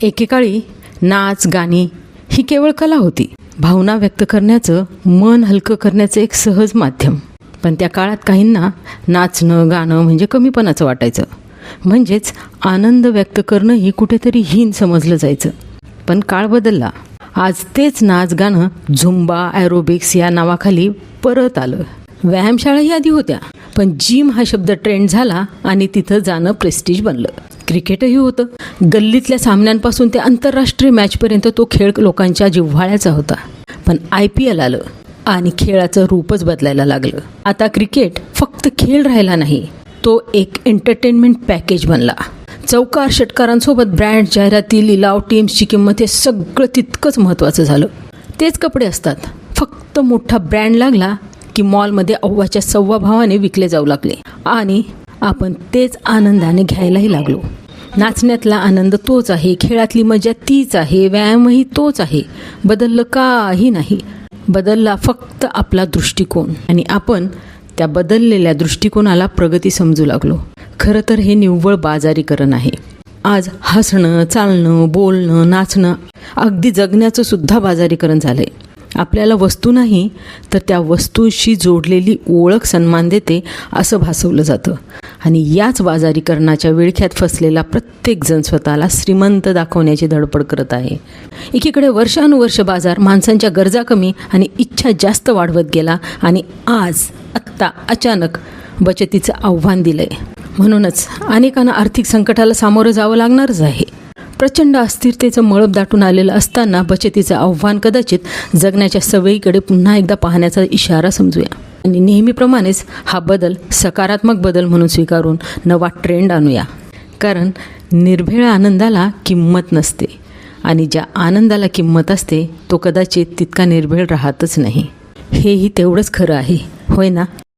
एकेकाळी नाच गाणी ही केवळ कला होती, भावना व्यक्त करण्याचं, मन हलकं करण्याचं एक सहज माध्यम. पण त्या काळात काहींना नाचणं गाणं म्हणजे कमीपणाचं वाटायचं, म्हणजेच आनंद व्यक्त करणं ही कुठेतरी हीन समजलं जायचं. पण काळ बदलला. आज तेच नाच गाणं झुंबा ॲरोबिक्स या नावाखाली परत आलं. व्यायामशाळाही आधी होत्या, पण जिम हा शब्द ट्रेंड झाला आणि तिथं जाणं प्रेस्टिज बनलं. क्रिकेटही होतं. गल्लीतल्या सामन्यांपासून ते आंतरराष्ट्रीय मॅचपर्यंत तो खेळ लोकांच्या जिव्हाळ्याचा होता. पण IPL आलं आणि खेळाचं रूपच बदलायला लागलं. आता क्रिकेट फक्त खेळ राहिला नाही, तो एक एंटरटेनमेंट पॅकेज बनला. चौकार षटकारांसोबत ब्रँड, जाहिराती, लिलाव, टीम्सची किंमत हे सगळं तितकंच महत्त्वाचं झालं. तेच कपडे असतात, फक्त मोठा ब्रँड लागला की मॉलमध्ये अव्वाच्या सव्वा भावाने विकले जाऊ लागले आणि आपण तेच आनंदाने घ्यायलाही लागलो. नाचण्यातला आनंद तोच आहे, खेळातली मजा तीच आहे, व्यायामही तोच आहे. बदललं काही नाही, बदलला फक्त आपला दृष्टिकोन आणि आपण त्या बदललेल्या दृष्टिकोनाला प्रगती समजू लागलो. खरं तर हे निव्वळ बाजारीकरण आहे. आज हसणं, चालणं, बोलणं, नाचणं अगदी जगण्याचं सुद्धा बाजारीकरण झालं आहे. आपल्याला वस्तू नाही तर त्या वस्तूशी जोडलेली ओळख सन्मान देते असं भासवलं जातं आणि याच बाजारीकरणाच्या विळख्यात फसलेला प्रत्येकजण स्वतःला श्रीमंत दाखवण्याची धडपड करत आहे. एकीकडे वर्षानुवर्ष बाजार माणसांच्या गरजा कमी आणि इच्छा जास्त वाढवत गेला आणि आत्ता अचानक बचतीचं आव्हान दिलं आहे. म्हणूनच अनेकांना आर्थिक संकटाला सामोरं जावं लागणारच आहे. प्रचंड अस्थिरतेचं मळब दाटून आलेलं असताना बचतीचं आव्हान कदाचित जगण्याच्या सवयीकडे पुन्हा एकदा पाहण्याचा इशारा समजूया आणि नेहमीप्रमाणेच हा बदल सकारात्मक बदल म्हणून स्वीकारून नवा ट्रेंड आणूया. कारण निर्भेळ आनंदाला किंमत नसते आणि ज्या आनंदाला किंमत असते तो कदाचित तितका निर्भेळ राहतच नाही. हेही तेवढंच खरं आहे, होय ना?